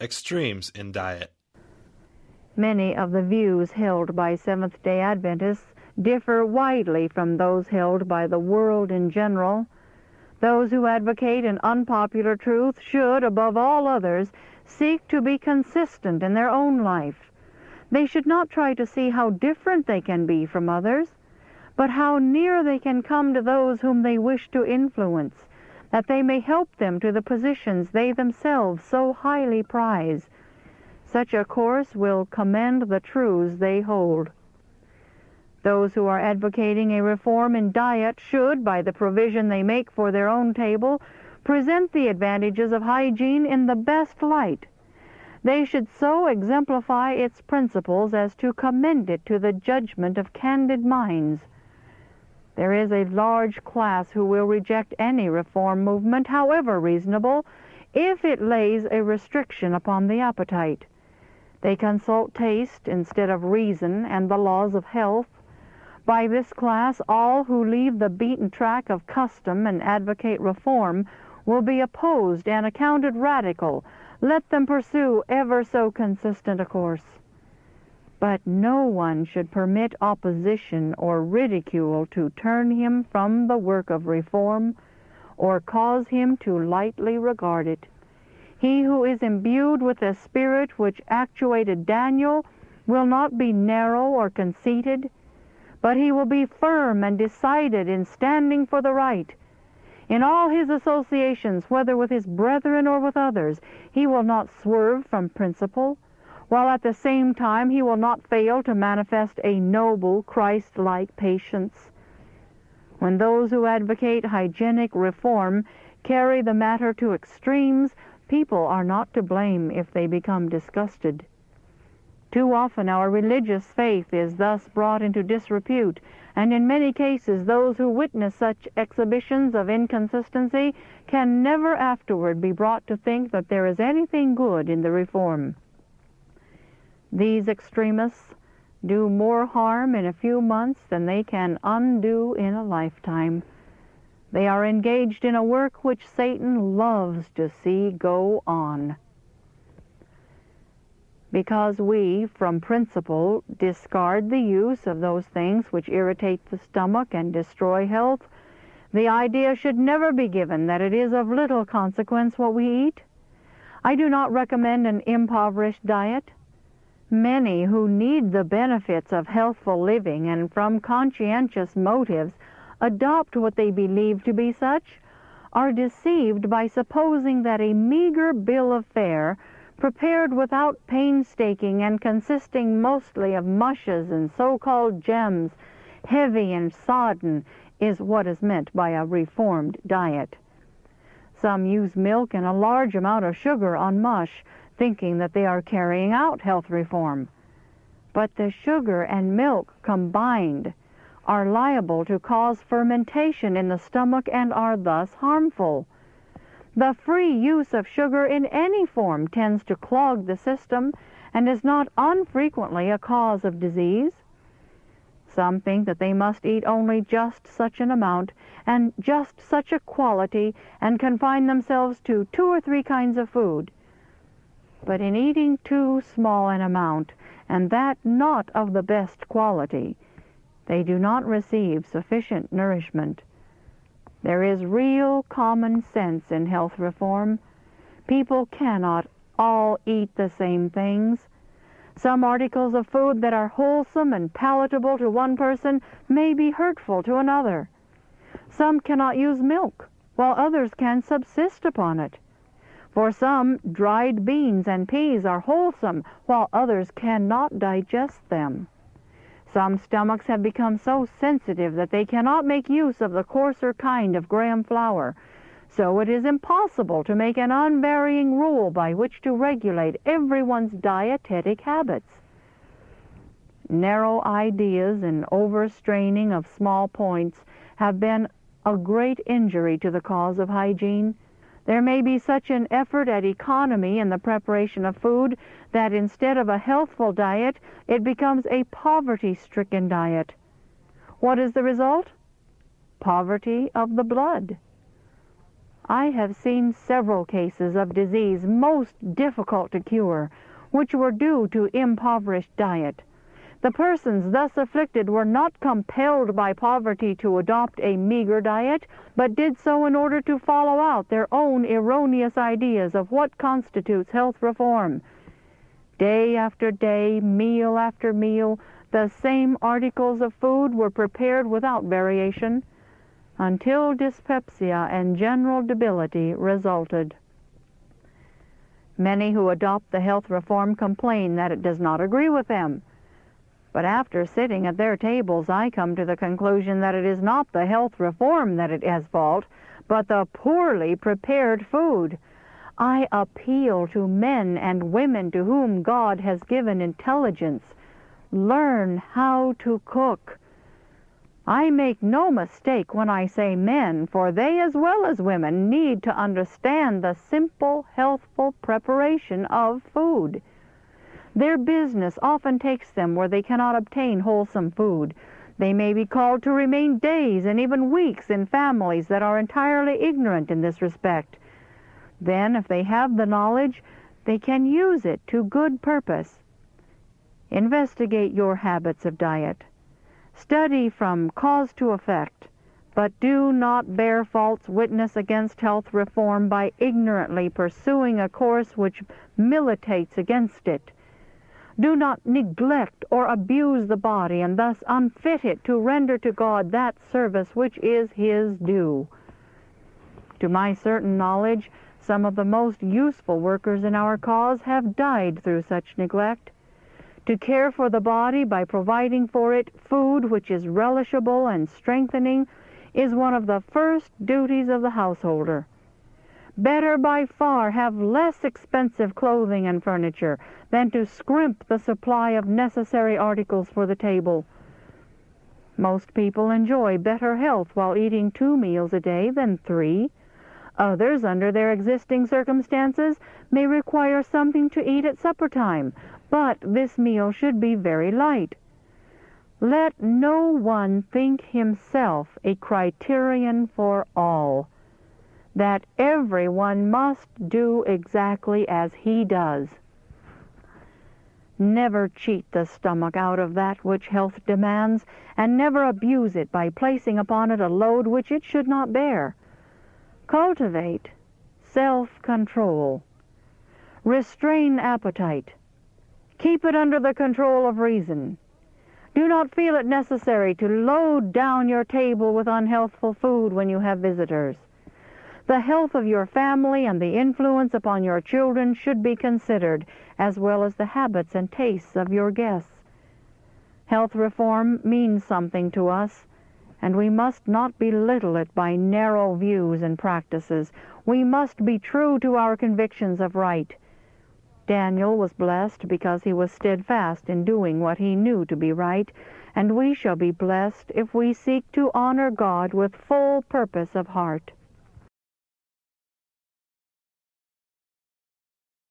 Extremes in diet. Many of the views held by Seventh-day Adventists differ widely from those held by the world in general. Those who advocate an unpopular truth should, above all others, seek to be consistent in their own life. They should not try to see how different they can be from others, but how near they can come to those whom they wish to influence, that they may help them to the positions they themselves so highly prize. Such a course will commend the truths they hold. Those who are advocating a reform in diet should, by the provision they make for their own table, present the advantages of hygiene in the best light. They should so exemplify its principles as to commend it to the judgment of candid minds. There is a large class who will reject any reform movement, however reasonable, if it lays a restriction upon the appetite. They consult taste instead of reason and the laws of health. By this class, all who leave the beaten track of custom and advocate reform will be opposed and accounted radical. Let them pursue ever so consistent a course. But no one should permit opposition or ridicule to turn him from the work of reform or cause him to lightly regard it. He who is imbued with the spirit which actuated Daniel will not be narrow or conceited, but he will be firm and decided in standing for the right. In all his associations, whether with his brethren or with others, he will not swerve from principle, while at the same time he will not fail to manifest a noble, Christ-like patience. When those who advocate hygienic reform carry the matter to extremes, people are not to blame if they become disgusted. Too often our religious faith is thus brought into disrepute, and in many cases those who witness such exhibitions of inconsistency can never afterward be brought to think that there is anything good in the reform. These extremists do more harm in a few months than they can undo in a lifetime. They are engaged in a work which Satan loves to see go on. Because we, from principle, discard the use of those things which irritate the stomach and destroy health, the idea should never be given that it is of little consequence what we eat. I do not recommend an impoverished diet. Many who need the benefits of healthful living and from conscientious motives adopt what they believe to be such, are deceived by supposing that a meager bill of fare, prepared without painstaking and consisting mostly of mushes and so-called gems, heavy and sodden, is what is meant by a reformed diet. Some use milk and a large amount of sugar on mush, thinking that they are carrying out health reform. But the sugar and milk combined are liable to cause fermentation in the stomach and are thus harmful. The free use of sugar in any form tends to clog the system and is not unfrequently a cause of disease. Some think that they must eat only just such an amount and just such a quality and confine themselves to 2 or 3 kinds of food. But in eating too small an amount, and that not of the best quality, they do not receive sufficient nourishment. There is real common sense in health reform. People cannot all eat the same things. Some articles of food that are wholesome and palatable to one person may be hurtful to another. Some cannot use milk, while others can subsist upon it. For some, dried beans and peas are wholesome, while others cannot digest them. Some stomachs have become so sensitive that they cannot make use of the coarser kind of graham flour, so it is impossible to make an unvarying rule by which to regulate everyone's dietetic habits. Narrow ideas and overstraining of small points have been a great injury to the cause of hygiene. There may be such an effort at economy in the preparation of food that instead of a healthful diet, it becomes a poverty-stricken diet. What is the result? Poverty of the blood. I have seen several cases of disease most difficult to cure, which were due to impoverished diet. The persons thus afflicted were not compelled by poverty to adopt a meager diet, but did so in order to follow out their own erroneous ideas of what constitutes health reform. Day after day, meal after meal, the same articles of food were prepared without variation, until dyspepsia and general debility resulted. Many who adopt the health reform complain that it does not agree with them. But after sitting at their tables, I come to the conclusion that it is not the health reform that it has fault, but the poorly prepared food. I appeal to men and women to whom God has given intelligence. Learn how to cook. I make no mistake when I say men, for they as well as women need to understand the simple, healthful preparation of food. Their business often takes them where they cannot obtain wholesome food. They may be called to remain days and even weeks in families that are entirely ignorant in this respect. Then, if they have the knowledge, they can use it to good purpose. Investigate your habits of diet. Study from cause to effect, but do not bear false witness against health reform by ignorantly pursuing a course which militates against it. Do not neglect or abuse the body and thus unfit it to render to God that service which is His due. To my certain knowledge, some of the most useful workers in our cause have died through such neglect. To care for the body by providing for it food which is relishable and strengthening is one of the first duties of the householder. Better by far have less expensive clothing and furniture than to scrimp the supply of necessary articles for the table. Most people enjoy better health while eating 2 meals a day than 3. Others, under their existing circumstances, may require something to eat at supper time, but this meal should be very light. Let no one think himself a criterion for all, that everyone must do exactly as he does. Never cheat the stomach out of that which health demands, and never abuse it by placing upon it a load which it should not bear. Cultivate self-control. Restrain appetite. Keep it under the control of reason. Do not feel it necessary to load down your table with unhealthful food when you have visitors. The health of your family and the influence upon your children should be considered, as well as the habits and tastes of your guests. Health reform means something to us, and we must not belittle it by narrow views and practices. We must be true to our convictions of right. Daniel was blessed because he was steadfast in doing what he knew to be right, and we shall be blessed if we seek to honor God with full purpose of heart.